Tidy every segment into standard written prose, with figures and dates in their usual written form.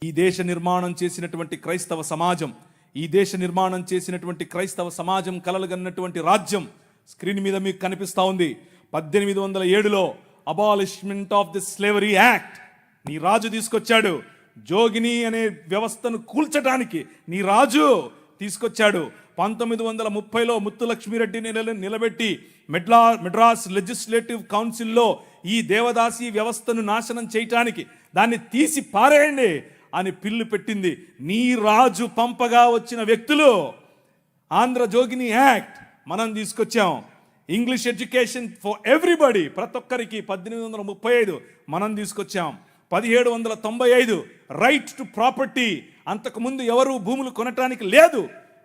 ఈ దేశ నిర్మాణం చేసినటువంటి క్రైస్తవ సమాజం, ఈ దేశ నిర్మాణం చేసినటువంటి క్రైస్తవ సమాజం కలలుగన్నటువంటి రాజ్యం స్క్రీన్ మీద మీకు కనిపిస్తూ ఉంది. 1807లో abolishment of the slavery act నీ రాజు తీసుకొచ్చాడు. జోగిని అనే వ్యవస్థను కూల్చడానికి నీ రాజు తీసుకొచ్చాడు. 1930లో ముత్తులక్ష్మిరెడ్డిని నిలబెట్టి మెడ్రాస్ లెజిస్లేటివ్ కౌన్సిల్లో ఈ దేవదాసి వ్యవస్థను నాశనం చేయటానికి దాన్ని తీసి పారేయండి అని పిల్లు పెట్టింది. నీ రాజు పంపగా వచ్చిన వ్యక్తులు ఆంధ్ర జోగిని యాక్ట్ మనం తీసుకొచ్చాం. ఇంగ్లీష్ ఎడ్యుకేషన్ ఫర్ ఎవ్రీబడి, ప్రతి ఒక్కరికి 1835 మనం తీసుకొచ్చాం. 1795 రైట్ టు ప్రాపర్టీ, అంతకుముందు ఎవరు భూములు కొనటానికి లేదు.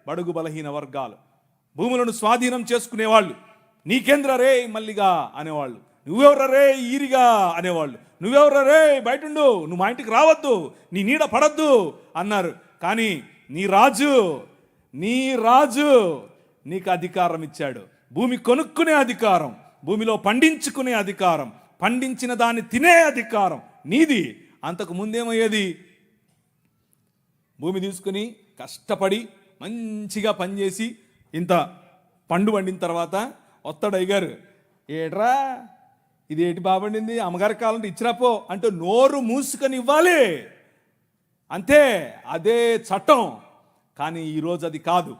బడుగు బలహీన వర్గాలు భూములను స్వాధీనం చేసుకునేవాళ్ళు. నీకేంద్ర రే మల్లిగా అనేవాళ్ళు, నువ్వెవర రే ఈరిగా అనేవాళ్ళు, నువ్వెవర రే బయటుండు, నువ్వు మా ఇంటికి రావద్దు, నీ నీడ పడద్దు అన్నారు. కానీ నీ రాజు నీకు అధికారం ఇచ్చాడు. భూమి కొనుక్కునే అధికారం, భూమిలో పండించుకునే అధికారం, పండించిన దాన్ని తినే అధికారం నీది. అంతకు ముందేమయ్యేది, భూమి తీసుకుని కష్టపడి మంచిగా పనిచేసి ఇంత పండు పండిన తర్వాత వస్తాడు అయ్యగారు, ఏట్రా ఇది ఏటి బాబండింది, అమ్మగారి కాలంటే ఇచ్చిరాపో అంటే నోరు మూసుకొని ఇవ్వాలి అంతే, అదే చట్టం. కానీ ఈరోజు అది కాదు.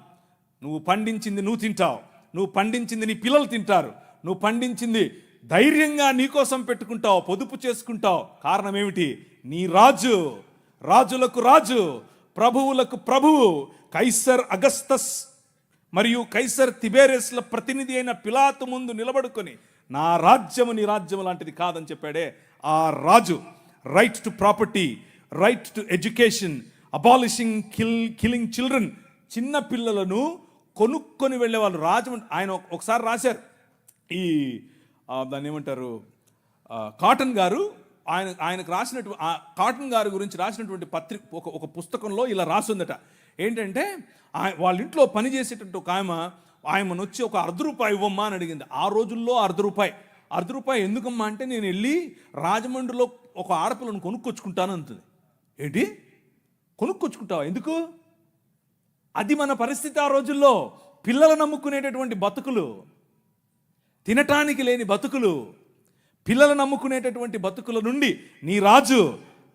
నువ్వు పండించింది నువ్వు తింటావు, నువ్వు పండించింది నీ పిల్లలు తింటారు, నువ్వు పండించింది ధైర్యంగా నీకోసం పెట్టుకుంటావు, పొదుపు చేసుకుంటావు. కారణం ఏమిటి? నీ రాజు, రాజులకు రాజు, ప్రభువులకు ప్రభువు, కైసర్ అగస్తస్ మరియు కైసర్ తిబేరియస్ల ప్రతినిధి అయిన పిలాతు ముందు నిలబడుకొని నా రాజ్యము నీ రాజ్యము లాంటిది కాదని చెప్పాడే ఆ రాజు. Right to property, right to education, abolishing killing children, చిన్న పిల్లలను కొనుక్కొని వెళ్ళేవాళ్ళు. రాజమండ్రి ఆయన ఒకసారి రాశారు, ఈ దాన్ని ఏమంటారు, కాటన్ గారు ఆయనకు రాసినట్టు కాటన్ గారి గురించి రాసినటువంటి ఒక పుస్తకంలో ఇలా రాసుందట. ఏంటంటే వాళ్ళ ఇంట్లో పనిచేసేటట్టు ఒక ఆయమను వచ్చి ఒక ₹1 ఇవ్వమ్మా అని అడిగింది. ఆ రోజుల్లో ₹1 ఎందుకమ్మా అంటే, నేను వెళ్ళి రాజమండ్రిలో ఒక ఆడపిల్లను కొనుక్కొచ్చుకుంటాను అంటుంది. ఏంటి కొనుక్కొచ్చుకుంటావా, ఎందుకు? అది మన పరిస్థితి ఆ రోజుల్లో. పిల్లలు నమ్ముకునేటటువంటి బతుకులు, తినటానికి లేని బతుకులు, పిల్లలు నమ్ముకునేటటువంటి బతుకుల నుండి నీ రాజు,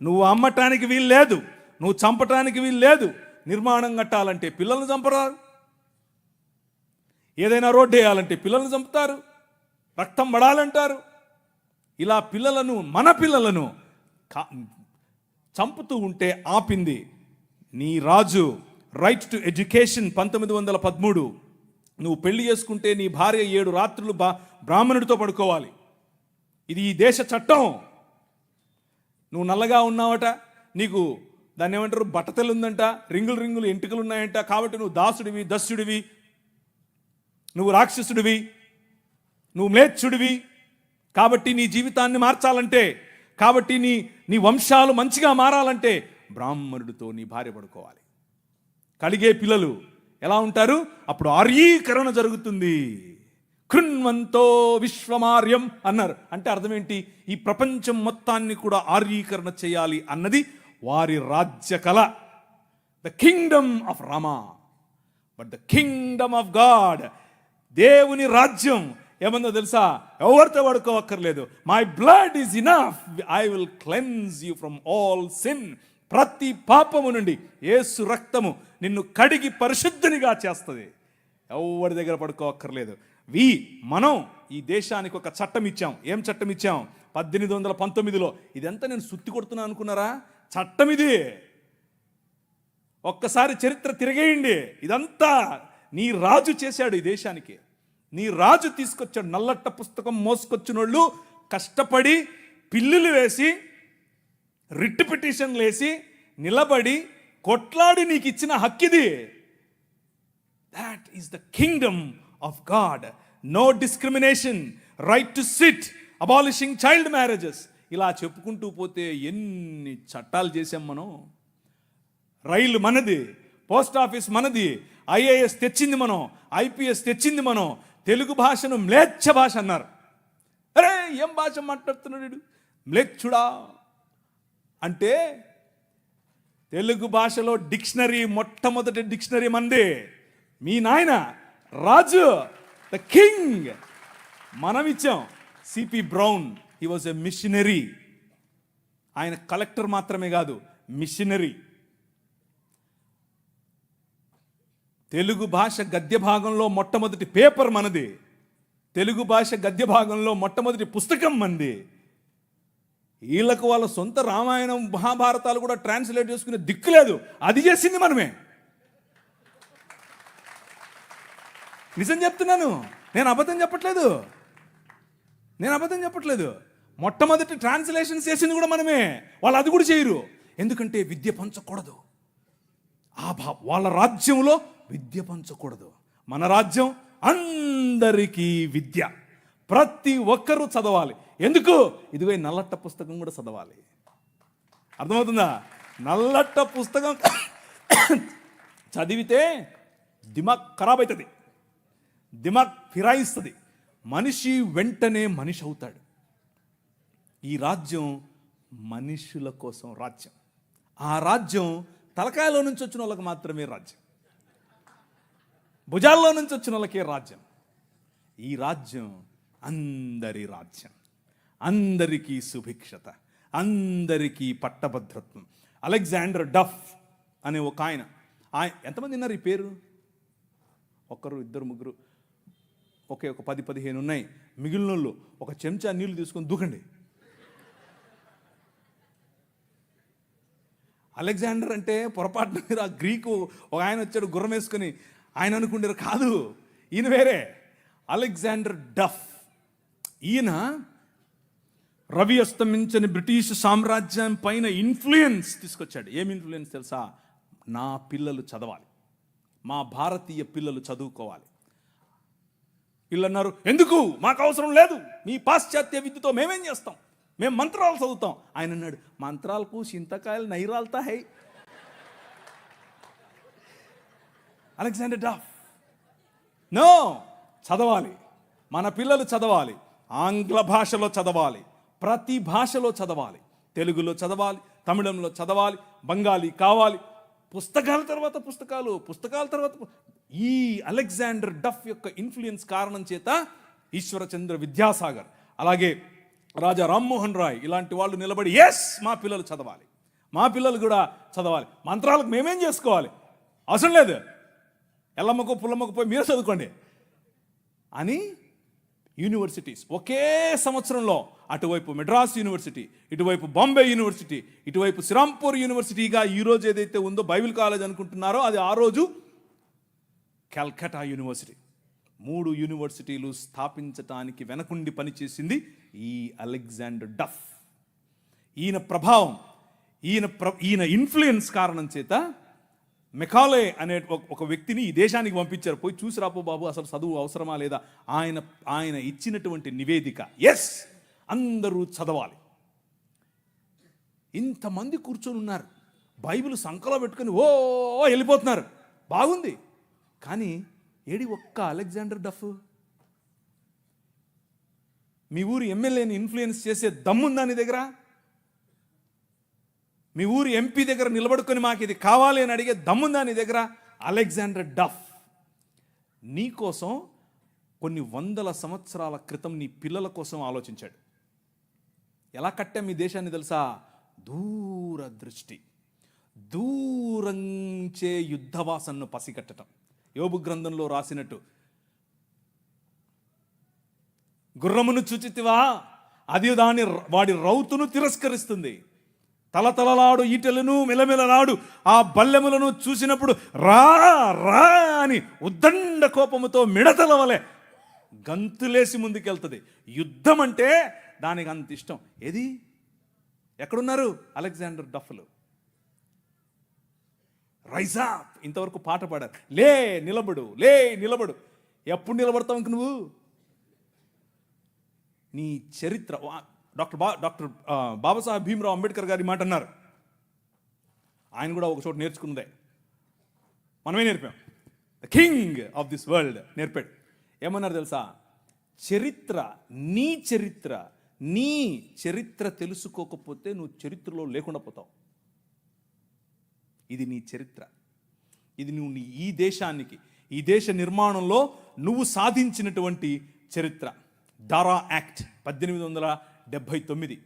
నువ్వు అమ్మటానికి వీలు లేదు, నువ్వు చంపటానికి వీలు లేదు. నిర్మాణం కట్టాలంటే పిల్లల్ని చంపరారు, ఏదైనా రోడ్డు వేయాలంటే పిల్లల్ని చంపుతారు, రక్తం పడాలంటారు. ఇలా పిల్లలను, మన పిల్లలను చంపుతూ ఉంటే ఆపింది నీ రాజు. రైట్ టు ఎడ్యుకేషన్ 1913, నువ్వు పెళ్లి చేసుకుంటే నీ భార్య 7 రాత్రులు బ్రాహ్మణుడితో పడుకోవాలి. ఇది ఈ దేశ చట్టం. నువ్వు నల్లగా ఉన్నావట, నీకు దాన్ని ఏమంటారు బట్టతలు ఉందంట, రింగులు ఎంటుకలు ఉన్నాయంట, కాబట్టి నువ్వు దాసుడివి, దస్యుడివి, నువ్వు రాక్షసుడివి, నువ్వు మ్లేచ్ఛుడివి. కాబట్టి నీ జీవితాన్ని మార్చాలంటే, కాబట్టి నీ వంశాలు మంచిగా మారాలంటే బ్రాహ్మణుడితో నీ భార్య పడుకోవాలి. కలిగే పిల్లలు ఎలా ఉంటారు? అప్పుడు ఆర్యీకరణ జరుగుతుంది. కృణ్వంతో విశ్వమార్యం అన్నారు. అంటే అర్థం ఏంటి? ఈ ప్రపంచం మొత్తాన్ని కూడా ఆర్యీకరణ చేయాలి అన్నది వారి రాజ్య కళ. The kingdom of Rama, but the kingdom of God, దేవుని రాజ్యం ఏమన్నా తెలుసా? ఎవరితో పడుకోవక్కర్లేదు. My blood is enough, I will cleanse you from all sin. ప్రతి పాపము నుండి యేసు రక్తము నిన్ను కడిగి పరిశుద్ధునిగా చేస్తుంది. ఎవరి దగ్గర పడుకోవక్కర్లేదు. మనం ఈ దేశానికి ఒక చట్టం ఇచ్చాం. ఏం చట్టం ఇచ్చాం? 1819లో. ఇదంతా నేను సుత్తి కొడుతున్నా అనుకున్నారా? చట్టం ఇది. ఒక్కసారి చరిత్ర తిరిగేయండి. ఇదంతా నీ రాజు చేశాడు ఈ దేశానికి. నీ రాజు తీసుకొచ్చాడు. నల్లట్ట పుస్తకం మోసుకొచ్చినోళ్ళు కష్టపడి పిల్లులు వేసి, రిట్ పిటిషన్లు వేసి, నిలబడి కొట్లాడి నీకు ఇచ్చిన హక్కిది. That is the kingdom of God. No discrimination, right to sit, abolishing child marriages. ఇలా చెప్పుకుంటూ పోతే ఎన్ని చట్టాలు చేసాం మనం. రైలు మనది, పోస్ట్ ఆఫీస్ మనది, IAS తెచ్చింది మనం, IPS తెచ్చింది మనం. తెలుగు భాషను మ్లేచ్ఛ భాష అన్నారు. అరే ఏం భాష మాట్లాడుతున్నాడు మ్లేచ్ఛుడా అంటే తెలుగు భాషలో డిక్షనరీ, మొట్టమొదటి డిక్షనరీ మంది. మీ నాయన రాజు, ద కింగ్, మనం ఇచ్చాం. CP brown, he was a machinery. ఆయన కలెక్టర్ మాత్రమే కాదు, మిషనరీ. తెలుగు భాష గద్య భాగంలో మొట్టమొదటి పేపర్ మనది. తెలుగు భాష గద్య భాగంలో మొట్టమొదటి పుస్తకం మంది. వీళ్ళకు వాళ్ళ సొంత రామాయణం, మహాభారతాలు కూడా ట్రాన్స్లేట్ చేసుకునే దిక్కు లేదు. అది చేసింది మనమే. నిజం చెప్తున్నాను, నేను అబద్ధం చెప్పట్లేదు. మొట్టమొదటి ట్రాన్స్లేషన్స్ చేసింది కూడా మనమే. వాళ్ళు అది కూడా చేయరు. ఎందుకంటే విద్య పంచకూడదు. వాళ్ళ రాజ్యంలో విద్య పంచకూడదు. మన రాజ్యం అందరికీ విద్య, ప్రతి ఒక్కరూ చదవాలి. ఎందుకు? ఇదిగో నల్లట్ట పుస్తకం కూడా చదవాలి. అర్థమవుతుందా? నల్లట్ట పుస్తకం చదివితే దిమాగ్ ఖరాబ్ అవుతుంది, దిమాగ్ ఫిరాయిస్తుంది, మనిషి వెంటనే మనిషి అవుతాడు. ఈ రాజ్యం మనుషుల కోసం రాజ్యం. ఆ రాజ్యం తలకాయలో నుంచి వచ్చిన వాళ్ళకి మాత్రమే రాజ్యం, భుజాల్లో నుంచి వచ్చిన వాళ్ళకే రాజ్యం. ఈ రాజ్యం అందరి రాజ్యం, అందరికీ సుభిక్షత, అందరికీ పట్టభద్రత్వం. అలెగ్జాండర్ డఫ్ అనే ఒక ఆయన ఎంతమంది ఉన్నారు ఈ పేరు? ఒకరు, ఇద్దరు, ముగ్గురు, ఒక 10-15 ఉన్నాయి. మిగిలిన వాళ్ళు ఒక చెంచా నీళ్లు తీసుకొని దూకండి. అలెగ్జాండర్ అంటే పొరపాటున మీరు ఆ గ్రీకు ఒక ఆయన వచ్చాడు గుర్రం వేసుకొని, ఆయన అనుకుంటారు, కాదు, ఈయన వేరే. అలెగ్జాండర్ డఫ్. ఈయన రవి అస్తమించని బ్రిటిష్ సామ్రాజ్యం పైన ఇన్ఫ్లుయెన్స్ తీసుకొచ్చాడు. ఏం ఇన్ఫ్లుయెన్స్ తెలుసా? నా పిల్లలు చదవాలి, మా భారతీయ పిల్లలు చదువుకోవాలి. వీళ్ళు అన్నారు, ఎందుకు, మాకు అవసరం లేదు, మీ పాశ్చాత్య విద్యతో మేమేం చేస్తాం, మేము మంత్రాలు చదువుతాం. ఆయన అన్నాడు, మంత్రాలకు చింతకాయలు నైరాల్తా హై. అలెగ్జాండర్ డఫ్, నో, చదవాలి, మన పిల్లలు చదవాలి, ఆంగ్ల భాషలో చదవాలి, ప్రతి భాషలో చదవాలి, తెలుగులో చదవాలి, తమిళంలో చదవాలి, బెంగాలీ కావాలి, పుస్తకాల తర్వాత పుస్తకాలు, పుస్తకాల తర్వాత. ఈ అలెగ్జాండర్ డఫ్ యొక్క ఇన్ఫ్లుయెన్స్ కారణం చేత ఈశ్వరచంద్ర విద్యాసాగర్, అలాగే రాజా రామ్మోహన్ రాయ్ ఇలాంటి వాళ్ళు నిలబడి, ఎస్, మా పిల్లలు చదవాలి, మా పిల్లలు కూడా చదవాలి, మంత్రాలకు మేమేం చేసుకోవాలి, అవసరం లేదు, ఎల్లమ్మకు పుల్లమ్మకు పోయి మీరు చదువుకోండి అని యూనివర్సిటీస్ ఒకే సంవత్సరంలో అటువైపు మెడ్రాస్ యూనివర్సిటీ, ఇటువైపు బాంబే యూనివర్సిటీ, ఇటువైపు శ్రీరాంపూర్ యూనివర్సిటీగా ఈరోజు ఏదైతే ఉందో బైబిల్ కాలేజ్ అనుకుంటున్నారో అది ఆ రోజు కల్కట్టా యూనివర్సిటీ. 3 యూనివర్సిటీలు స్థాపించటానికి వెనకుండి పనిచేసింది ఈ అలెగ్జాండర్ డఫ్. ఈయన ప్రభావం, ఈయన ఇన్ఫ్లుయెన్స్ కారణం చేత మెకాలే అనే ఒక వ్యక్తిని ఈ దేశానికి పంపించారు. పోయి చూసి రాపో బాబు, అసలు చదువు అవసరమా లేదా. ఆయన ఇచ్చినటువంటి నివేదిక, ఎస్, అందరూ చదవాలి. ఇంతమంది కూర్చొని ఉన్నారు, బైబిల్ సంకలో పెట్టుకొని ఓ వెళ్ళిపోతున్నారు, బాగుంది. కానీ ఏడి ఒక్క అలెగ్జాండర్ డఫ్? మీ ఊరి ఎమ్మెల్యేని ఇన్ఫ్లుయెన్స్ చేసే దమ్ముందా నీ దగ్గర? మీ ఊరి ఎంపీ దగ్గర నిలబడుకొని మాకు ఇది కావాలి అని అడిగే దమ్ముందా నీ దగ్గర? అలెగ్జాండర్ డఫ్ నీకోసం కొన్ని 100 సంవత్సరాల క్రితం నీ పిల్లల కోసం ఆలోచించాడు. ఎలా కట్టాం మీ దేశాన్ని తెలుసా? దూరదృష్టి, దూరంచే యుద్ధవాసనను పసిగట్టడం. యోబు గ్రంథంలో రాసినట్టు, గుర్రమును చూచితివా, అది వాడి రౌతును తిరస్కరిస్తుంది, తలతలలాడు ఈటెలను మెలమెలలాడు ఆ బల్లెములను చూసినప్పుడు రా రా అని ఉద్దండ కోపముతో మిడతల వలె గంతులేసి ముందుకెళ్తుంది. యుద్ధం అంటే దానికి అంత ఇష్టం. ఏది, ఎక్కడున్నారు అలెగ్జాండర్ డఫ్లు? రైజ్ అప్, ఇంతవరకు పాట పాడారు, లే నిలబడు, లే నిలబడు. ఎప్పుడు నిలబడతావు ఇంక నువ్వు? నీ చరిత్ర. డాక్టర్ బాబాసాహెబ్ భీమ్రావ్ అంబేద్కర్ గారి మాట అన్నారు. ఆయన కూడా ఒక చోట నేర్చుకున్నదే, మనమే నేర్పాం. The king of this world నేర్పాడు. ఏమన్నారు తెలుసా? చరిత్ర, నీ చరిత్ర తెలుసుకోకపోతే నువ్వు చరిత్రలో లేకుండా పోతావు. ఇది నీ చరిత్ర. ఇది నువ్వు ఈ దేశానికి, ఈ దేశ నిర్మాణంలో నువ్వు సాధించినటువంటి చరిత్ర. డారా యాక్ట్ 1879.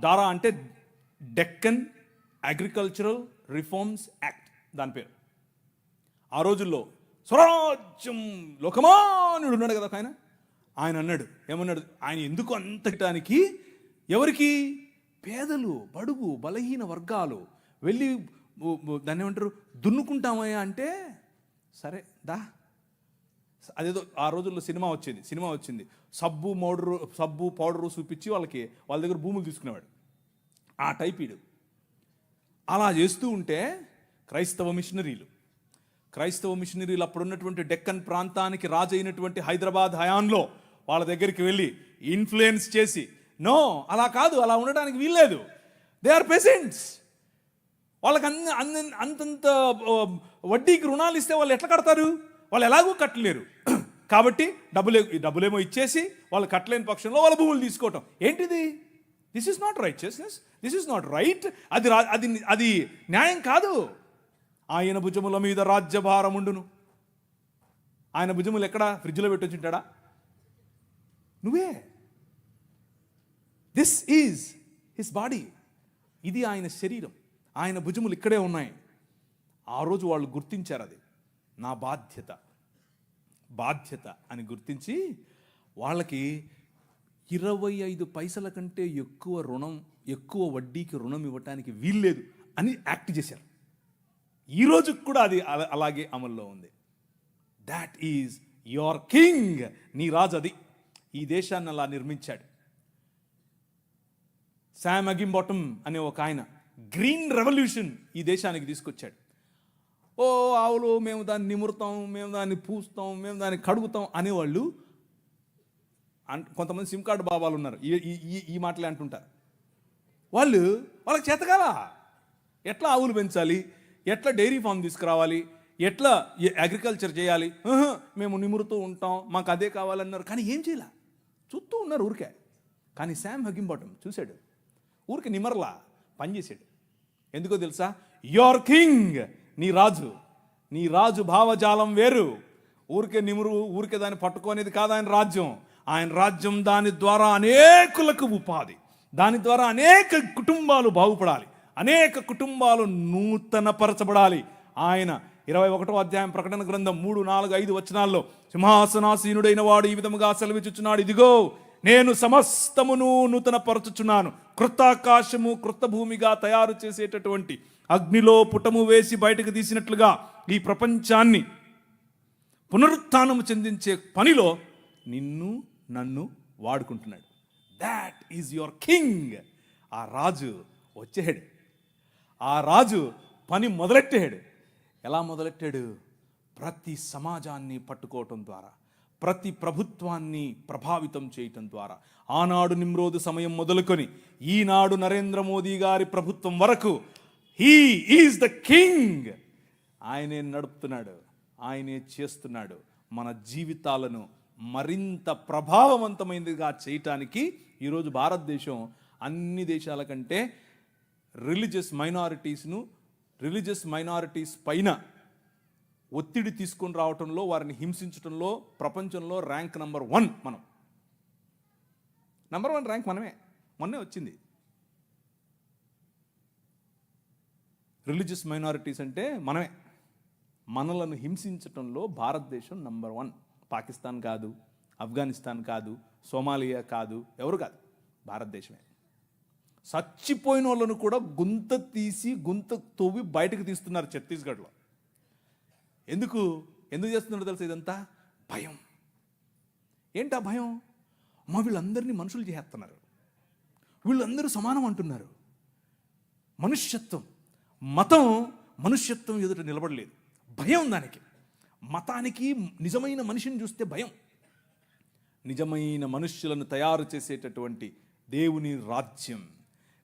డారా అంటే డెక్కన్ అగ్రికల్చరల్ రిఫార్మ్స్ యాక్ట్ దాని పేరు. ఆ రోజుల్లో స్వరాజ్యం లోకమానుడు ఉన్నాడు కదా ఆయన అన్నాడు, ఏమన్నాడు, ఆయన ఎందుకు అంతటానికి, ఎవరికి? పేదలు, బడుగు, బలహీన వర్గాలు వెళ్ళి దాన్ని ఏమంటారు, దున్నుకుంటామయ్యా అంటే, సరే దా. అదేదో ఆ రోజుల్లో సినిమా వచ్చింది, సబ్బు పౌడరు చూపించి వాళ్ళ దగ్గర భూములు తీసుకునేవాడు. ఆ టైప్ ఇడు. అలా చేస్తూ ఉంటే క్రైస్తవ మిషనరీలు అప్పుడున్నటువంటి డెక్కన్ ప్రాంతానికి రాజు అయినటువంటి హైదరాబాద్ హయాంలో వాళ్ళ దగ్గరికి వెళ్ళి ఇన్ఫ్లుయెన్స్ చేసి, నో అలా కాదు, అలా ఉండడానికి వీల్లేదు, దే ఆర్ పెసెంట్స్, వాళ్ళకి అంతంత వడ్డీకి రుణాలు ఇస్తే వాళ్ళు ఎట్లా కడతారు, వాళ్ళు ఎలాగూ కట్టలేరు. కాబట్టి డబ్బులేమో ఇచ్చేసి వాళ్ళు కట్టలేని పక్షంలో వాళ్ళ భూములు తీసుకోవటం ఏంటిది? This is not righteousness, this is not right. అది న్యాయం కాదు. ఆయన భుజముల మీద రాజ్యభారముండును. ఆయన భుజములు ఎక్కడ? ఫ్రిడ్జ్లో పెట్టొచ్చుంటాడా? నువ్వే. This is his body. ఇది ఆయన శరీరం, ఆయన భుజములు ఇక్కడే ఉన్నాయి. ఆ రోజు వాళ్ళు గుర్తించారు, అది నా బాధ్యత అని గుర్తించి వాళ్ళకి 25 పైసల కంటే ఎక్కువ వడ్డీకి రుణం ఇవ్వటానికి వీల్లేదు అని యాక్ట్ చేశారు. ఈ రోజు కూడా అది అలాగే అమల్లో ఉంది. That is your king. నీ రాజు అది. ఈ దేశాన్ని అలా నిర్మించాడు. శామ్ అగింబాటమ్ అనే ఒక ఆయన గ్రీన్ రెవల్యూషన్ ఈ దేశానికి తీసుకొచ్చాడు. ఓ ఆవులు, మేము దాన్ని నిమురుతాం, మేము దాన్ని పూస్తాం, మేము దాన్ని కడుగుతాం అనేవాళ్ళు. కొంతమంది సిమ్ కార్డు బాబాలు ఉన్నారు, ఈ మాటలే అంటుంటారు. వాళ్ళకి చేతకాల ఎట్లా ఆవులు పెంచాలి, ఎట్లా డైరీ ఫామ్ తీసుకురావాలి, ఎట్లా అగ్రికల్చర్ చేయాలి, మేము నిమురుతూ ఉంటాం, మాకు అదే కావాలన్నారు. కానీ ఏం చేయాల, చూస్తూ ఉన్నారు ఊరికే. కానీ శామ్ అగింబాటమ్ చూశాడు, ఊరికి నిమర్లా పనిచేసాడు. ఎందుకో తెలుసా? యువర్ కింగ్, నీ రాజు భావజాలం వేరు. ఊరికే దాన్ని పట్టుకోనేది కాదు ఆయన రాజ్యం. దాని ద్వారా అనేకులకు ఉపాధి, దాని ద్వారా అనేక కుటుంబాలు బాగుపడాలి, అనేక కుటుంబాలు నూతనపరచబడాలి. ఆయన 21వ అధ్యాయం ప్రకటన గ్రంథం 3, 4, 5 వచనాల్లో సింహాసనాసీనుడైన వాడు ఈ విధముగా సెలవిచ్చుచున్నాడు, ఇదిగో నేను సమస్తమును నూతనపరచుచున్నాను, క్రొత్త ఆకాశము క్రొత్త భూమిగా తయారు చేసేటటువంటి అగ్నిలో పుటము వేసి బయటకు తీసినట్లుగా ఈ ప్రపంచాన్ని పునరుత్థానము చెందించే పనిలో నన్ను వాడుకుంటున్నాడు. That is your king. ఆ రాజు వచ్చాడు, ఆ రాజు పని మొదలెట్టాడు. ఎలా మొదలెట్టాడు? ప్రతి సమాజాన్ని పట్టుకోవటం ద్వారా, ప్రతి ప్రభుత్వాన్ని ప్రభావితం చేయటం ద్వారా. ఆనాడు నిమ్రోదు సమయం మొదలుకొని ఈనాడు నరేంద్ర మోదీ గారి ప్రభుత్వం వరకు హీ ఈజ్ ద కింగ్. ఆయనే నడుపుతున్నాడు, ఆయనే చేస్తున్నాడు. మన జీవితాలను మరింత ప్రభావవంతమైనదిగా చేయటానికి ఈరోజు భారతదేశం అన్ని దేశాల కంటే రిలీజియస్ మైనారిటీస్ పైన ఒత్తిడి తీసుకొని రావటంలో, వారిని హింసించడంలో ప్రపంచంలో ర్యాంక్ నంబర్ 1 మనం. నంబర్ 1 ర్యాంక్ మొన్నే వచ్చింది. రిలీజియస్ మైనారిటీస్ అంటే మనలను హింసించటంలో భారతదేశం నంబర్ 1. పాకిస్తాన్ కాదు, ఆఫ్ఘనిస్తాన్ కాదు, సోమాలియా కాదు, ఎవరు కాదు, భారతదేశమే. చచ్చిపోయిన వాళ్ళను కూడా గుంత తవ్వి బయటకు తీస్తున్నారు ఛత్తీస్గఢ్లో. ఎందుకు చేస్తున్నారో తెలుసా? ఇదంతా భయం. ఏంటా భయం? వీళ్ళందరినీ మనుషులు చేస్తున్నారు, వీళ్ళందరూ సమానం అంటున్నారు. మనుష్యత్వం, మతం మనుష్యత్వం ఎదుట నిలబడలేదు. భయం దానికి. మతానికి నిజమైన మనిషిని చూస్తే భయం. నిజమైన మనుష్యులను తయారు చేసేటటువంటి దేవుని రాజ్యం,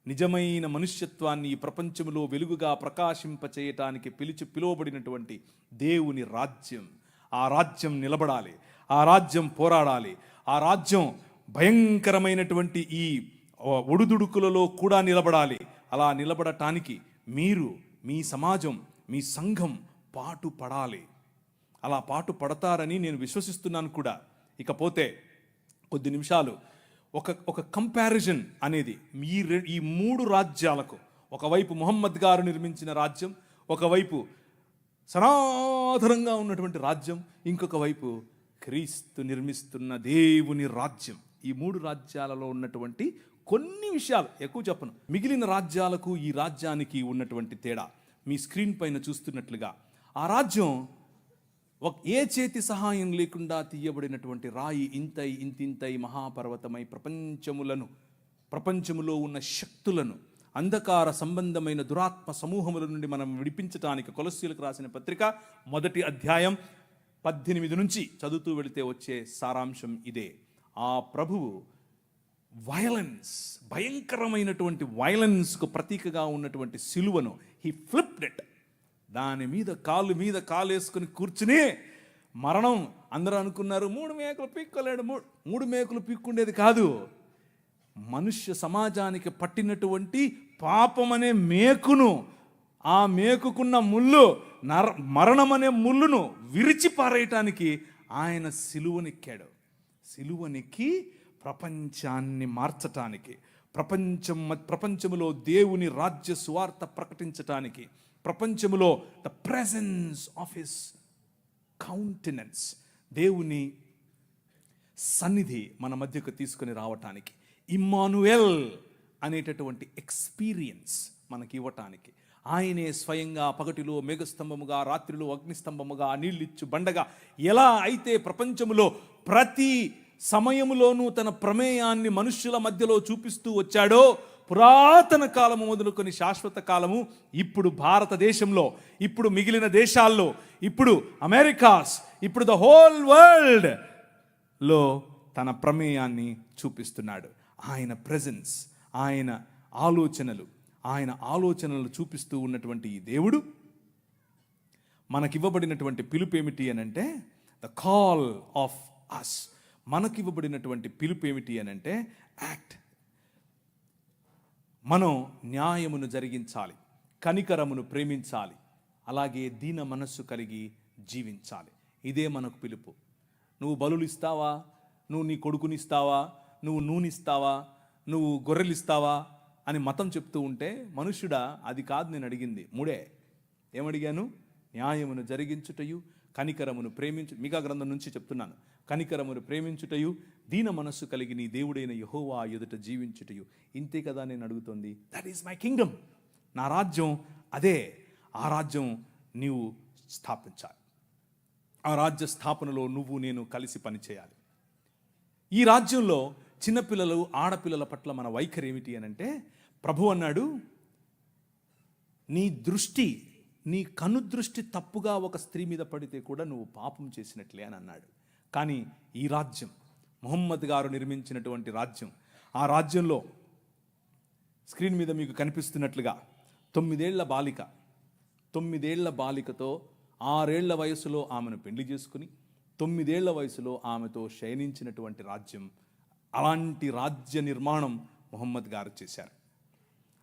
నిజమైన మనుష్యత్వాన్ని ఈ ప్రపంచంలో వెలుగుగా ప్రకాశింపచేయటానికి పిలువబడినటువంటి దేవుని రాజ్యం. ఆ రాజ్యం నిలబడాలి, ఆ రాజ్యం పోరాడాలి, ఆ రాజ్యం భయంకరమైనటువంటి ఈ ఒడుదుడుకులలో కూడా నిలబడాలి. అలా నిలబడటానికి మీరు మీ సమాజం, మీ సంఘం పాటు పడాలి. అలా పాటు పడతారని నేను విశ్వసిస్తున్నాను కూడా. ఇకపోతే కొద్ది నిమిషాలు ఒక కంపారిజన్ అనేది ఈ 3 రాజ్యాలకు, ఒకవైపు ముహమ్మద్ గారు నిర్మించిన రాజ్యం, ఒకవైపు సనాతనంగా ఉన్నటువంటి రాజ్యం, ఇంకొక వైపు క్రీస్తు నిర్మిస్తున్న దేవుని రాజ్యం. ఈ 3 రాజ్యాలలో ఉన్నటువంటి కొన్ని విషయాలు, ఎక్కువ చెప్పను, మిగిలిన రాజ్యాలకు ఈ రాజ్యానికి ఉన్నటువంటి తేడా మీ స్క్రీన్ పైన చూస్తున్నట్లుగా, ఆ రాజ్యం ఏ చేతి సహాయం లేకుండా తీయబడినటువంటి రాయి ఇంతింతై మహాపర్వతమై ప్రపంచములో ఉన్న శక్తులను, అంధకార సంబంధమైన దురాత్మ సమూహముల నుండి మనం విడిపించటానికి కొలస్సీలకు రాసిన పత్రిక 1వ అధ్యాయం 18 నుంచి చదువుతూ వెళితే వచ్చే సారాంశం ఇదే. ఆ ప్రభువు భయంకరమైనటువంటి వైలెన్స్కు ప్రతీకగా ఉన్నటువంటి సిలువను హీ ఫ్లిప్డ్ ఇట్. దాని మీద కాలు వేసుకుని కూర్చుని మరణం. అందరూ అనుకున్నారు 3 మేకులు పీక్కోలేడు. 3 మేకులు పీక్కుండేది కాదు, మనుష్య సమాజానికి పట్టినటువంటి పాపం అనే మేకును, ఆ మేకుకున్న ముళ్ళు, మరణం అనే ముళ్ళును విరిచి పారేయటానికి ఆయన సిలువనెక్కాడు. సిలువనెక్కి ప్రపంచాన్ని మార్చటానికి, ప్రపంచములో దేవుని రాజ్య సువార్త ప్రకటించటానికి, ప్రపంచములో the presence of his countenance, దేవుని సన్నిధి మన మధ్యకు తీసుకుని రావటానికి, ఇమ్మానుయేల్ అనేటటువంటి ఎక్స్పీరియన్స్ మనకి ఇవ్వటానికి, ఆయనే స్వయంగా పగటిలో మేఘస్తంభముగా, రాత్రిలో అగ్నిస్తంభముగా, నీళ్ళిచ్చు బండగా ఎలా అయితే ప్రపంచములో ప్రతి సమయములోనూ తన ప్రమేయాన్ని మనుష్యుల మధ్యలో చూపిస్తూ వచ్చాడో, పురాతన కాలము మొదలుకొని శాశ్వత కాలము, ఇప్పుడు భారతదేశంలో, ఇప్పుడు మిగిలిన దేశాల్లో, ఇప్పుడు అమెరికాస్, ఇప్పుడు ద హోల్ వరల్డ్ లో తన ప్రమేయాన్ని చూపిస్తున్నాడు. ఆయన ప్రెజెన్స్, ఆయన ఆలోచనలు చూపిస్తూ ఉన్నటువంటి ఈ దేవుడు మనకివ్వబడినటువంటి పిలుపు ఏమిటి అనంటే ద కాల్ ఆఫ్ అస్. మనకివ్వబడినటువంటి పిలుపు ఏమిటి అనంటే యాక్ట్. మనం న్యాయమును జరిగించాలి, కనికరమును ప్రేమించాలి, అలాగే దీన మనస్సు కలిగి జీవించాలి. ఇదే మనకు పిలుపు. నువ్వు బలులు ఇస్తావా, నువ్వు నీ కొడుకునిస్తావా, నువ్వు నూనె నువ్వు గొర్రెలు అని మతం చెప్తూ ఉంటే, మనుష్యుడా అది కాదు నేను అడిగింది. 3 ఏమడిగాను? న్యాయమును జరిగించుటయు, కనికరమును ప్రేమించు, మీకా గ్రంథం నుంచి చెప్తున్నాను, కనికరమును ప్రేమించుటయు, దీన మనస్సు కలిగి నీ దేవుడైన యెహోవా ఎదుట జీవించుటయు. ఇంతే కదా నేను అడుగుతోంది. That is my Kingdom. నా రాజ్యం అదే. ఆ రాజ్యం నీవు స్థాపించాలి. ఆ రాజ్య స్థాపనలో నువ్వు నేను కలిసి పనిచేయాలి. ఈ రాజ్యంలో చిన్నపిల్లలు, ఆడపిల్లల పట్ల మన వైఖరి ఏమిటి అనంటే, ప్రభు అన్నాడు, నీ కనుదృష్టి తప్పుగా ఒక స్త్రీ మీద పడితే కూడా నువ్వు పాపం చేసినట్లే అని అన్నాడు. కానీ ఈ రాజ్యం, ముహమ్మద్ గారు నిర్మించినటువంటి రాజ్యం, ఆ రాజ్యంలో స్క్రీన్ మీద మీకు కనిపిస్తున్నట్లుగా 9 ఏళ్ల బాలికతో 6 ఏళ్ల వయసులో ఆమెను పెళ్లి చేసుకుని 9 ఏళ్ల వయసులో ఆమెతో శయనించినటువంటి రాజ్యం. అలాంటి రాజ్య నిర్మాణం ముహమ్మద్ గారు చేశారు.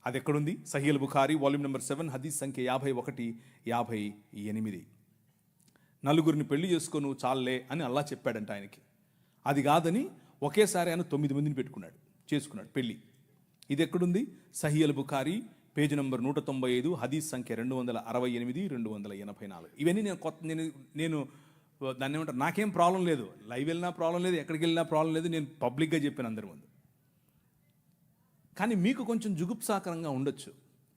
అది ఎక్కడుంది? సహీహ్ బుఖారీ వాల్యూమ్ నెంబర్ 7 హదీస్ సంఖ్య 51, 58. 4 పెళ్లి చేసుకోను చాలే అని అల్లా చెప్పాడంట ఆయనకి. అది కాదని ఒకేసారి ఆయన 9 మందిని చేసుకున్నాడు పెళ్లి. ఇది ఎక్కడుంది? సహీహ్ బుఖారీ పేజీ నంబర్ 195 హదీస్ సంఖ్య 268, 284. ఇవన్నీ నేను దాన్ని ఏమంటారు, నాకేం ప్రాబ్లం లేదు, లైవ్ వెళ్ళినా ప్రాబ్లం లేదు, ఎక్కడికి వెళ్ళినా ప్రాబ్లం లేదు, నేను పబ్లిక్గా చెప్పాను అందరి ముందు. కానీ మీకు కొంచెం జుగుప్సాకరంగా ఉండొచ్చు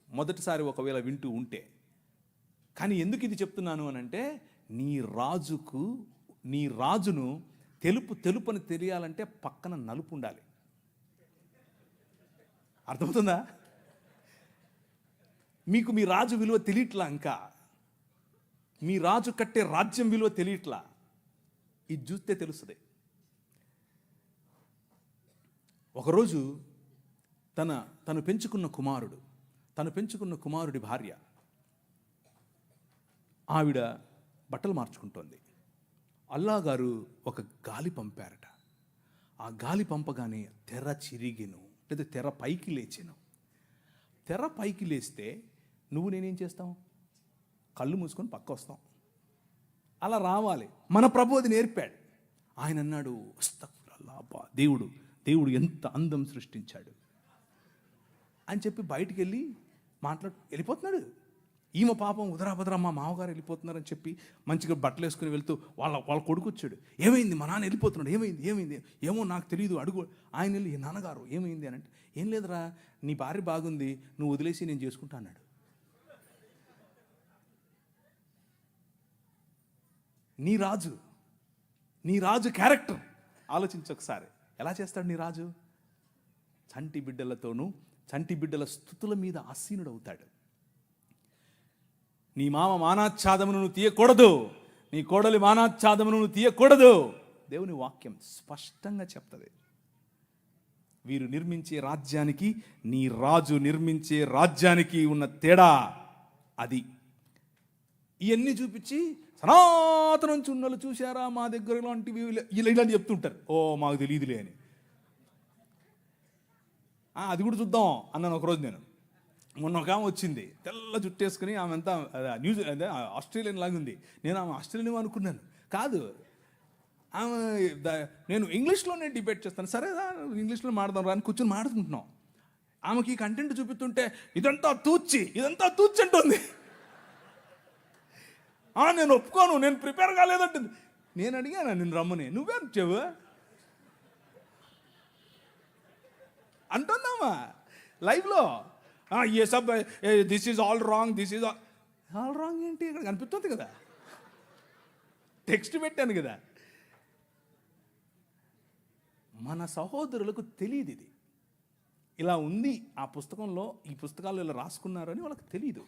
మొదటిసారి ఒకవేళ వింటూ ఉంటే. కానీ ఎందుకు ఇది చెప్తున్నాను అనంటే, నీ రాజును తెలుపని తెలియాలంటే పక్కన నలుపు ఉండాలి. అర్థమవుతుందా? మీకు మీ రాజు విలువ తెలియట్లా, ఇంకా మీ రాజు కట్టే రాజ్యం విలువ తెలియట్లా. ఇది చూస్తే తెలుస్తుంది. ఒకరోజు తను పెంచుకున్న కుమారుడి భార్య, ఆవిడ బట్టలు మార్చుకుంటోంది. అల్లా గారు ఒక గాలి పంపారట. ఆ గాలి పంపగానే తెర చిరిగెను, లేదా తెర పైకి లేచెను. తెర పైకి లేస్తే నువ్వు నేనేం చేస్తాం? కళ్ళు మూసుకొని పక్క వస్తాం. అలా రావాలి. మన ప్రభు అది నేర్పాడు. ఆయన అన్నాడు, అబ్బా దేవుడు ఎంత అందం సృష్టించాడు అని చెప్పి బయటికి వెళ్ళి వెళ్ళిపోతున్నాడు. ఈమె పాపం ఉదరాభద్ర మా మామగారు వెళ్ళిపోతున్నారని చెప్పి మంచిగా బట్టలు వేసుకుని వెళ్తూ వాళ్ళ కొడుకు వచ్చాడు. ఏమైంది, మా నాన్న వెళ్ళిపోతున్నాడు, ఏమైంది ఏమో నాకు తెలియదు, అడుగు. ఆయన వెళ్ళి, నాన్నగారు ఏమైంది అని అంటే, ఏం లేదురా, నీ భార్య బాగుంది, నువ్వు వదిలేసి నేను చేసుకుంటా అన్నాడు. నీ రాజు క్యారెక్టర్ ఆలోచించు ఒకసారి. ఎలా చేస్తాడు నీ రాజు? చంటి బిడ్డలతోనూ చంటి బిడ్డల స్తుతుల మీద ఆసీనుడు అవుతాడు. నీ మామ మానాచ్ఛాదమును నువ్వు తీయకూడదు, నీ కోడలి మానాచ్ఛాదమును నువ్వు తీయకూడదు. దేవుని వాక్యం స్పష్టంగా చెప్తుంది. వీరు నిర్మించే రాజ్యానికి, నీ రాజు నిర్మించే రాజ్యానికి ఉన్న తేడా అది. ఇవన్నీ చూపించి సనాతనం నుంచి ఉన్నోళ్ళు చూశారా మా దగ్గర ఇలాంటివి ఇలాంటి చెప్తుంటారు. ఓ మాకు తెలియదులే అని. అది కూడా చూద్దాం అన్నాను ఒకరోజు నేను. మొన్న ఒక ఆమె వచ్చింది, తెల్ల జుట్టేసుకుని, ఆమె అంతా అదే ఆస్ట్రేలియన్ లాగా ఉంది. నేను ఆమె ఆస్ట్రేలియన్ అనుకున్నాను. కాదు, ఆమె నేను ఇంగ్లీష్లోనే డిబేట్ చేస్తాను. సరే ఇంగ్లీష్లో మాడదాం రా అని కూర్చొని మాడుకుంటున్నాం. ఆమెకి ఈ కంటెంట్ చూపిస్తుంటే ఇదంతా తూచి అంటుంది. నేను ఒప్పుకోను, నేను ప్రిపేర్ కాలేదంటుంది. నేను అడిగాను, నేను రమ్మని, నువ్వేం చెవు అంటుందామా లైవ్లో. ఏ సబ్ దిస్ ఈజ్ ఆల్ రాంగ్ ఏంటి ఇక్కడ కనిపిస్తుంది కదా, టెక్స్ట్ పెట్టాను కదా. మన సహోదరులకు తెలియదు ఇది ఇలా ఉంది, ఆ పుస్తకంలో ఈ పుస్తకాలు ఇలా రాసుకున్నారు అని వాళ్ళకి తెలియదు.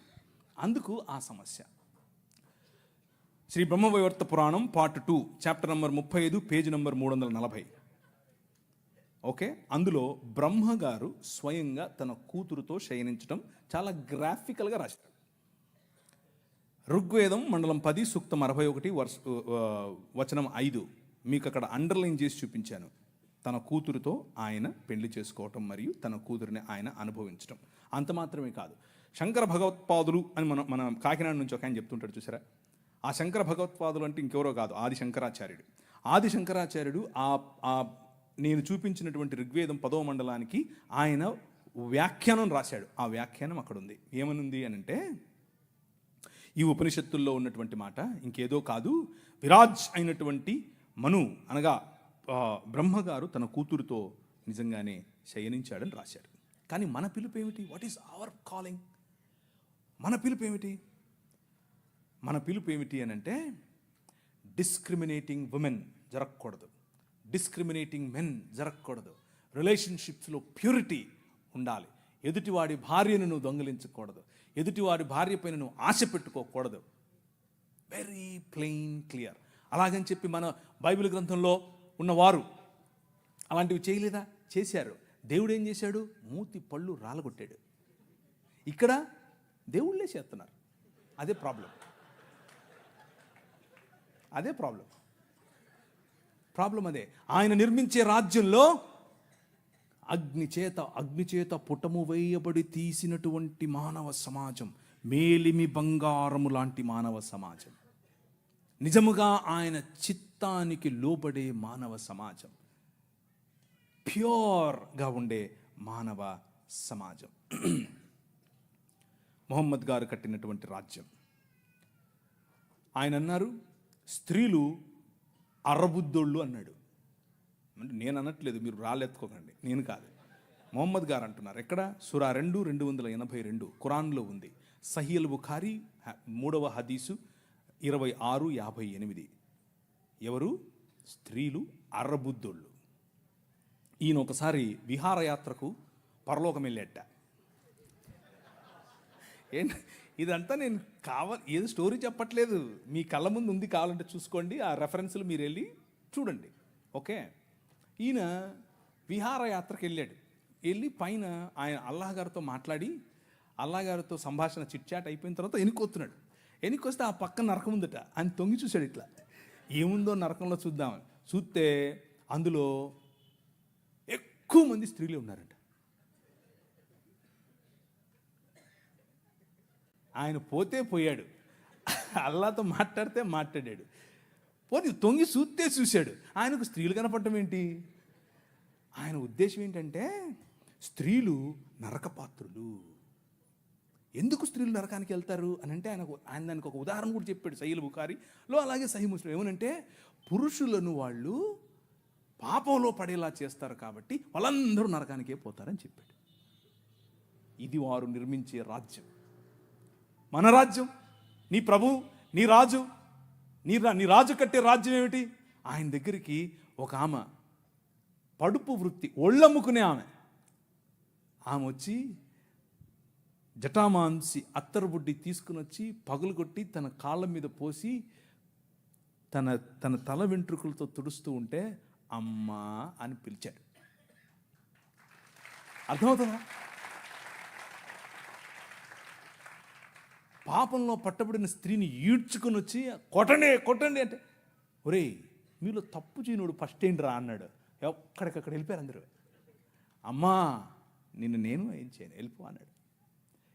అందుకు ఆ సమస్య. శ్రీ బ్రహ్మవైవర్త పురాణం part 2 chapter number 35 page number 340. Okay, అందులో బ్రహ్మగారు స్వయంగా తన కూతురుతో శయనించడం చాలా గ్రాఫికల్గా రాశారు. ఋగ్వేదం మండలం 10 సూక్తం 61 వచనం 5 మీకు అక్కడ అండర్లైన్ చేసి చూపించాను. తన కూతురుతో ఆయన పెళ్లి చేసుకోవటం మరియు తన కూతురిని ఆయన అనుభవించడం. అంత మాత్రమే కాదు, శంకర భగవత్పాదులు అని మన కాకినాడ నుంచి ఒక ఆయన చెప్తుంటాడు చూసారా. ఆ శంకర భగవత్పాదులు అంటే ఇంకెవరో కాదు, ఆది శంకరాచార్యుడు నేను చూపించినటువంటి ఋగ్వేదం 10వ మండలానికి ఆయన వ్యాఖ్యానం రాశాడు. ఆ వ్యాఖ్యానం అక్కడ ఉంది. ఏమనుంది అని అంటే, ఈ ఉపనిషత్తుల్లో ఉన్నటువంటి మాట ఇంకేదో కాదు, విరాజ్ అయినటువంటి మను అనగా బ్రహ్మగారు తన కూతురుతో నిజంగానే శయనించాడని రాశాడు. కానీ మన పిలుపు ఏమిటి? What is our calling? మన పిలుపు ఏమిటి అని అంటే, డిస్క్రిమినేటింగ్ ఉమెన్ జరగకూడదు, డిస్క్రిమినేటింగ్ మెన్ జరగకూడదు, రిలేషన్షిప్స్లో ప్యూరిటీ ఉండాలి, ఎదుటివాడి భార్యను నువ్వు దొంగిలించకూడదు, ఎదుటివాడి భార్య పైన నువ్వు ఆశ పెట్టుకోకూడదు. Very plain clear. అలాగని చెప్పి మన బైబిల్ గ్రంథంలో ఉన్నవారు అలాంటివి చేయలేదా? చేశారు. దేవుడు ఏం చేశాడు? మూతి పళ్ళు రాలగొట్టాడు. ఇక్కడ దేవుళ్ళే చేస్తున్నారు. అదే ప్రాబ్లం. అదే ఆయన నిర్మించే రాజ్యంలో అగ్నిచేత పుటము వేయబడి తీసినటువంటి మానవ సమాజం, మేలిమి బంగారము లాంటి మానవ సమాజం, నిజముగా ఆయన చిత్తానికి లోబడే మానవ సమాజం, ప్యూర్గా ఉండే మానవ సమాజం. మొహమ్మద్ గారు కట్టినటువంటి రాజ్యం. ఆయన అన్నారు, స్త్రీలు అర్రబుద్దోళ్ళు అన్నాడు. అంటే నేను అనట్లేదు, మీరు రాళ్ళెత్తుకోకండి, నేను కాదు, మొహమ్మద్ గారు అంటున్నారు. ఎక్కడ? సూరా 2:282 ఖురాన్లో ఉంది. సహీల్ బుఖారీ 3వ హదీసు 26:58. ఎవరు? స్త్రీలు అర్రబుద్దోళ్ళు. ఈయన ఒకసారి విహారయాత్రకు పరలోకం వెళ్ళేట. ఏంటి ఇదంతా? నేను ఏదో స్టోరీ చెప్పట్లేదు, మీ కళ్ళ ముందు ఉంది, కావాలంటే చూసుకోండి, ఆ రెఫరెన్స్లు మీరు వెళ్ళి చూడండి. ఓకే, ఈయన విహారయాత్రకు వెళ్ళి పైన ఆయన అల్లాహ్ గారితో మాట్లాడి, అల్లాహ్ గారితో సంభాషణ చిట్చాట్ అయిపోయిన తర్వాత ఎన్నికొస్తున్నాడు. ఎన్నికొస్తే ఆ పక్కన నరకం ఉందట. ఆయన తొంగి చూశాడు, ఇట్లా ఏముందో నరకంలో చూద్దామని. చూస్తే అందులో ఎక్కువ మంది స్త్రీలే ఉన్నారంట. ఆయన పోతే పోయాడు, అల్లాతో మాట్లాడితే మాట్లాడాడు, పోతే తొంగి చూస్తే చూశాడు. ఆయనకు స్త్రీలు కనపడటం ఏంటి? ఆయన ఉద్దేశం ఏంటంటే స్త్రీలు నరకపాత్రులు. ఎందుకు స్త్రీలు నరకానికి వెళ్తారు అని అంటే ఆయన దానికి ఒక ఉదాహరణ కూడా చెప్పాడు సహీహ్ బుఖారీలో, అలాగే సహీహ్ ముస్లిం. ఏమనంటే పురుషులను వాళ్ళు పాపంలో పడేలా చేస్తారు కాబట్టి వాళ్ళందరూ నరకానికే పోతారని చెప్పాడు. ఇది వారు నిర్మించే రాజ్యం, మన రాజ్యం. నీ ప్రభు, నీ రాజు, నీ రాజు కట్టే రాజ్యం ఏమిటి? ఆయన దగ్గరికి ఒక ఆమె పడుపు వృత్తి, ఒళ్ళమ్ముకునే ఆమె వచ్చి జటామాంసి అత్తరుబుడ్డి తీసుకుని వచ్చి పగులు కొట్టి తన కాళ్ళ మీద పోసి తన తల వెంట్రుకలతో తుడుస్తూ ఉంటే అమ్మా అని పిలిచాడు. అర్థమవుతుందా? పాపంలో పట్టబడిన స్త్రీని ఈడ్చుకుని వచ్చి కొట్టండి అంటే, ఒరేయ్ మీలో తప్పు చేయనుడు ఫస్ట్ ఏంటి రా అన్నాడు. ఎక్కడికక్కడ వెళ్ళిపోయారు అందరూ. అమ్మా నేను ఏం చేయను, వెళ్ళిపో అన్నాడు.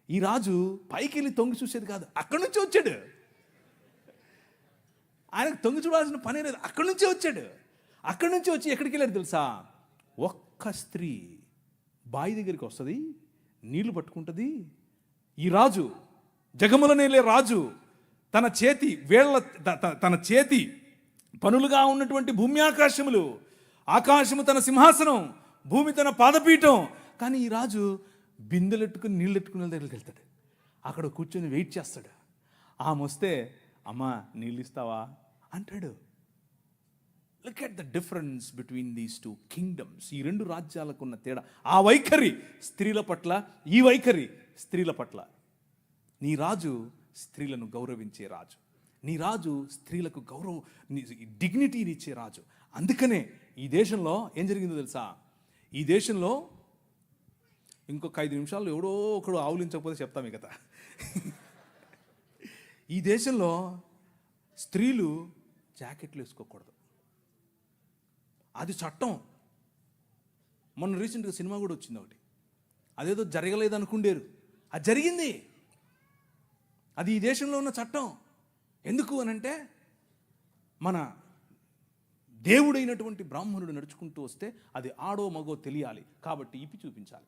ఈ రాజు పైకి వెళ్ళి తొంగి చూసేది కాదు, అక్కడి నుంచి వచ్చాడు. ఆయనకు తొంగి చూడాల్సిన పని లేదు, అక్కడి నుంచే వచ్చాడు. అక్కడి నుంచి వచ్చి ఎక్కడికి వెళ్ళాడు తెలుసా? ఒక్క స్త్రీ బావి దగ్గరికి వస్తుంది, నీళ్లు పట్టుకుంటుంది. ఈ రాజు, జగములనేలే రాజు, తన చేతి పనులుగా ఉన్నటువంటి భూమి ఆకాశములు, ఆకాశము తన సింహాసనం, భూమి తన పాదపీఠం. కానీ ఈ రాజు బిందెలెట్టుకుని నీళ్ళెట్టుకునే దగ్గరికి వెళ్తాడు. అక్కడ కూర్చొని వెయిట్ చేస్తాడు. ఆమె వస్తే అమ్మా నీళ్ళు ఇస్తావా అంటాడు. Look at the difference between these two kingdoms. ఈ రెండు రాజ్యాలకు ఉన్న తేడా. ఆ వైఖరి స్త్రీల పట్ల, ఈ వైఖరి స్త్రీల పట్ల. నీ రాజు స్త్రీలను గౌరవించే రాజు, నీ రాజు స్త్రీలకు డిగ్నిటీనిచ్చే రాజు. అందుకనే ఈ దేశంలో ఏం జరిగిందో తెలుసా? ఈ దేశంలో ఇంకొక 5 నిమిషాలు ఎవడో ఒకడు ఆవులించకపోతే చెప్తాం ఈ కథ. ఈ దేశంలో స్త్రీలు జాకెట్లు వేసుకోకూడదు, అది చట్టం. మొన్న రీసెంట్గా సినిమా కూడా వచ్చింది ఒకటి, అదేదో జరగలేదు అనుకుండేరు, అది జరిగింది. అది ఈ దేశంలో ఉన్న చట్టం. ఎందుకు అనంటే మన దేవుడైనటువంటి బ్రాహ్మణుడు నడుచుకుంటూ వస్తే అది ఆడో మగో తెలియాలి కాబట్టి ఇప్పి చూపించాలి.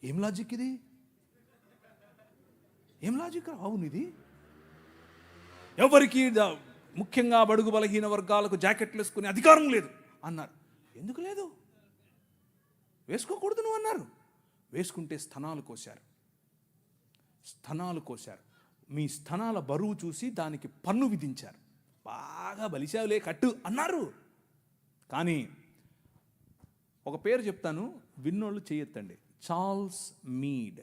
ఏం లాజిక్ ఇది? ఏం లాజిక్? అవును, ఇది ఎవరికి ముఖ్యంగా బడుగు బలహీన వర్గాలకు జాకెట్లు వేసుకునే అధికారం లేదు అన్నారు. ఎందుకు లేదు? వేసుకోకూడదు నువ్వు అన్నారు. వేసుకుంటే స్తనాలు కోశారు. మీ స్తనాల బరువు చూసి దానికి పన్ను విధించారు. బాగా బలిశావులే కట్టు అన్నారు. కానీ ఒక పేరు చెప్తాను, విన్నోళ్ళు చెయ్యొద్దండి. Charles Mead.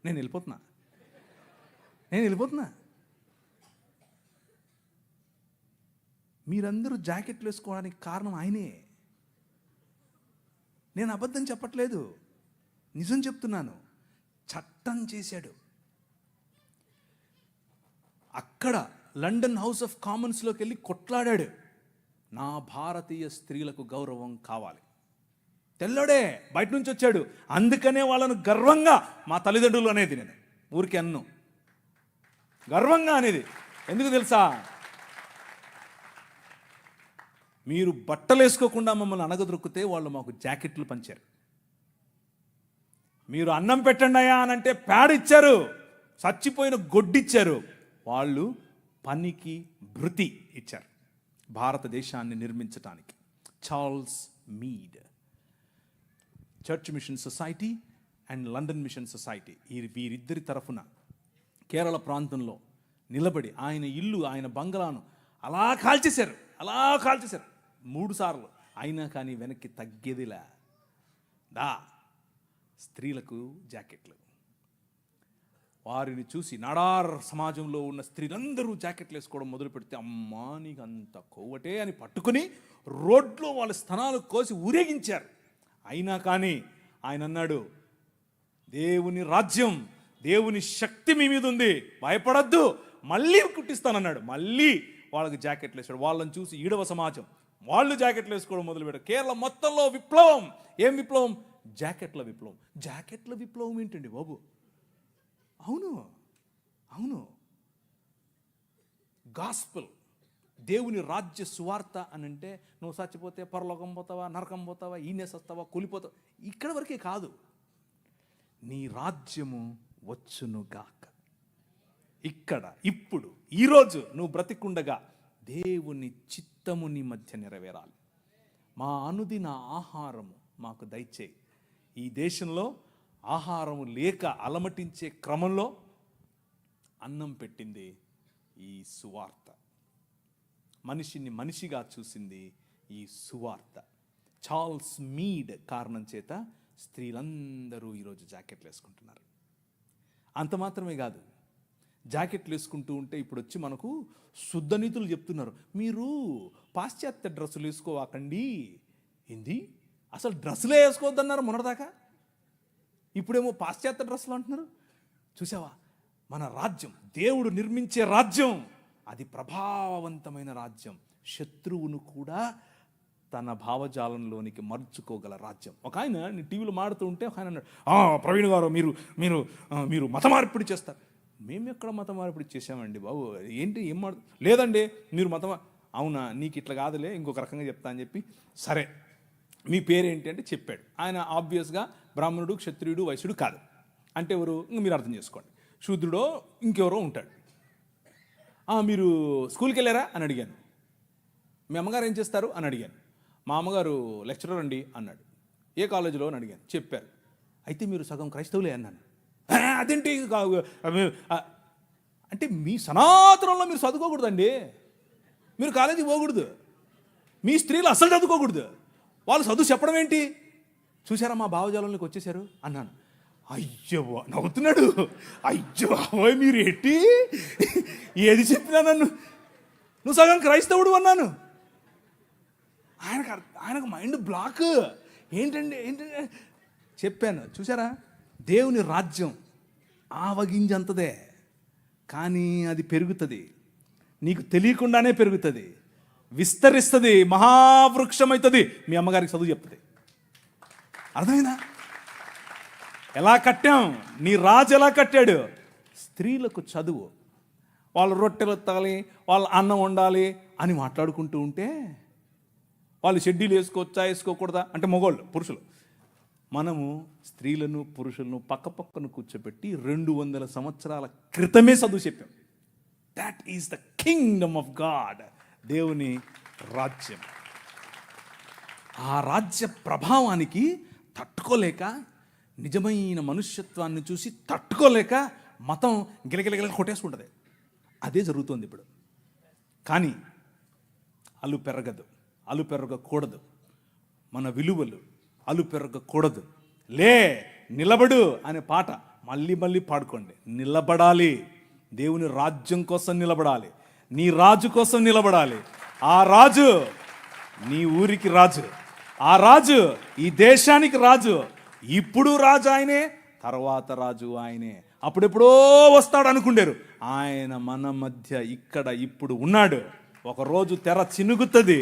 నేను వెళ్ళిపోతున్నా. మీరందరూ జాకెట్లు వేసుకోవడానికి కారణం ఆయనే. నేను అబద్ధం చెప్పట్లేదు, నిజం చెప్తున్నాను. చట్టం చేశాడు. అక్కడ లండన్ హౌస్ ఆఫ్ కామన్స్లోకి వెళ్ళి కొట్లాడాడు. నా భారతీయ స్త్రీలకు గౌరవం కావాలి. తెల్లోడే బయట నుంచి వచ్చాడు. అందుకనే వాళ్ళను గర్వంగా మా తల్లిదండ్రులు అనేది, నేను ఊరికి అన్ను గర్వంగా అనేది. ఎందుకు తెలుసా? మీరు బట్టలు వేసుకోకుండా మమ్మల్ని అనగదొరికితే వాళ్ళు మాకు జాకెట్లు పంచారు. మీరు అన్నం పెట్టండి అయ్యా అనంటే ప్యాడ్ ఇచ్చారు, చచ్చిపోయిన గొడ్డిచ్చారు. వాళ్ళు పనికి భృతి ఇచ్చారు భారతదేశాన్ని నిర్మించటానికి. Charles Mead, church mission society and London mission society, వీరిద్దరి తరఫున కేరళ ప్రాంతంలో నిలబడి ఆయన ఇల్లు, ఆయన బంగ్లాను అలా కాల్చేశారు 3 సార్లు. అయినా కానీ వెనక్కి తగ్గేదిలా. స్త్రీలకు జాకెట్లు. వారిని చూసి నాడార్ సమాజంలో ఉన్న స్త్రీలందరూ జాకెట్లు వేసుకోవడం మొదలు పెడితే, అమ్మా నీకు అంత కొవ్వటే అని పట్టుకుని రోడ్లో వాళ్ళ స్తనాలు కోసి ఊరేగించారు. అయినా కానీ ఆయన అన్నాడు, దేవుని రాజ్యం, దేవుని శక్తి మీ మీద ఉంది, భయపడద్దు, మళ్ళీ కుట్టిస్తానన్నాడు. మళ్ళీ వాళ్ళకి జాకెట్లు వేసాడు. వాళ్ళని చూసి ఈడవ సమాజం వాళ్ళు జాకెట్లు వేసుకోవడం మొదలుపెట్టారు. కేరళ మొత్తంలో విప్లవం. ఏం విప్లవం? జాకెట్ల విప్లవం. జాకెట్ల విప్లవం ఏంటండి బాబు? అవును, అవును. గాస్పెల్, దేవుని రాజ్య సువార్త అని అంటే నువ్వు చచ్చిపోతే పరలోకం పోతావా, నరకం పోతావా, ఈనేసొస్తావా, కూలిపోతావా, ఇక్కడ వరకే కాదు. నీ రాజ్యము వచ్చునుగాక. ఇక్కడ ఇప్పుడు ఈరోజు నువ్వు బ్రతికుండగా దేవుని చిత్తము నీ మధ్య నెరవేరాలి. మా అనుదిన ఆహారము మాకు దయచేయి. ఈ దేశంలో ఆహారము లేక అలమటించే క్రమంలో అన్నం పెట్టింది ఈ సువార్త. మనిషిని మనిషిగా చూసింది ఈ సువార్త. చార్ల్స్ మీడ్ కారణం చేత స్త్రీలందరూ ఈరోజు జాకెట్లు వేసుకుంటున్నారు. అంత మాత్రమే కాదు, జాకెట్లు వేసుకుంటూ ఉంటే ఇప్పుడు వచ్చి మనకు శుద్ధనీతులు చెప్తున్నారు. మీరు పాశ్చాత్య డ్రెస్సులు వేసుకోవాకండి. ఏంది, అసలు డ్రెస్సులే వేసుకోవద్దన్నారు మొన్నటిదాకా, ఇప్పుడేమో పాశ్చాత్య డ్రెస్సులు అంటున్నారు. చూసావా, మన రాజ్యం, దేవుడు నిర్మించే రాజ్యం, అది ప్రభావవంతమైన రాజ్యం. శత్రువును కూడా తన భావజాలంలోనికి మర్చుకోగల రాజ్యం. ఒక ఆయన నేను టీవీలో మాడుతూ ఉంటే ఒక ఆయన అన్నాడు, ప్రవీణ్ గారు మీరు మీరు మీరు మత మార్పిడి చేస్తారు. మేము ఎక్కడ మత మార్పిడి చేసామండి బాబు? ఏంటి, ఏం లేదండి మీరు అవునా, నీకు ఇట్లా కాదులే, ఇంకొక రకంగా చెప్తా అని చెప్పి, సరే మీ పేరేంటి అంటే చెప్పాడు. ఆయన ఆబ్వియస్గా బ్రాహ్మణుడు, క్షత్రియుడు, వైశ్యుడు కాదు. అంటే ఎవరు, ఇంక మీరు అర్థం చేసుకోండి, శూద్రుడో ఇంకెవరో ఉంటాడు. మీరు స్కూల్కి వెళ్ళారా అని అడిగాను. మీ అమ్మగారు ఏం చేస్తారు అని అడిగాను. మా అమ్మగారు లెక్చరర్ అండి అన్నాడు. ఏ కాలేజీలో అని అడిగాను. చెప్పారు. అయితే మీరు సగం క్రైస్తవులే అన్నాను. అదేంటి అంటే మీ సనాతనంలో మీరు చదువుకోకూడదండి, మీరు కాలేజీకి పోకూడదు, మీ స్త్రీలు అసలు చదువుకోకూడదు, వాళ్ళు చదువు చెప్పడం ఏంటి? చూసారా మా భావజాలంలోకి వచ్చేసారు అన్నాను. అయ్యో నవ్వుతున్నాడు. అయ్యో మీరు ఎట్టి ఏది చెప్పినా నన్ను నువ్వు సగం క్రైస్తవుడు అన్నాను. ఆయనకు మైండ్ బ్లాక్. ఏంటండి చెప్పాను. చూసారా, దేవుని రాజ్యం ఆవగింజంతదే, కానీ అది పెరుగుతుంది, నీకు తెలియకుండానే పెరుగుతుంది, విస్తరిస్తుంది, మహావృక్షం అవుతుంది. మీ అమ్మగారికి చదువు చెప్తుంది. అర్థమైందా? ఎలా కట్టాం, నీ రాజు ఎలా కట్టాడు? స్త్రీలకు చదువు, వాళ్ళు రొట్టెలు ఎత్తాలి, వాళ్ళు అన్నం వండాలి అని మాట్లాడుకుంటూ ఉంటే, వాళ్ళు షెడ్యూల్ వేసుకోవచ్చా వేసుకోకూడదా అంటే మగవాళ్ళు, పురుషులు, మనము స్త్రీలను పురుషులను పక్కపక్కను కూర్చోబెట్టి 200 సంవత్సరాల క్రితమే చదువు చెప్పాం. That is the kingdom of God, దేవుని రాజ్యం. ఆ రాజ్య ప్రభావానికి తట్టుకోలేక, నిజమైన మనుష్యత్వాన్ని చూసి తట్టుకోలేక మతం గిలగిలగిల కొట్టేసుకుంటుంది. అదే జరుగుతుంది ఇప్పుడు. కానీ అలు పెరగకూడదు. మన విలువలు అలు పెరగకూడదు. లే నిలబడు అనే పాట మళ్ళీ మళ్ళీ పాడుకోండి. నిలబడాలి, దేవుని రాజ్యం కోసం నిలబడాలి, నీ రాజు కోసం నిలబడాలి. ఆ రాజు నీ ఊరికి రాజు, ఆ రాజు ఈ దేశానికి రాజు. ఇప్పుడు రాజు ఆయనే, తర్వాత రాజు ఆయనే. అప్పుడెప్పుడో వస్తాడు అనుకుంటారు, ఆయన మన మధ్య ఇక్కడ ఇప్పుడు ఉన్నాడు. ఒకరోజు తెర చినుగుతుంది,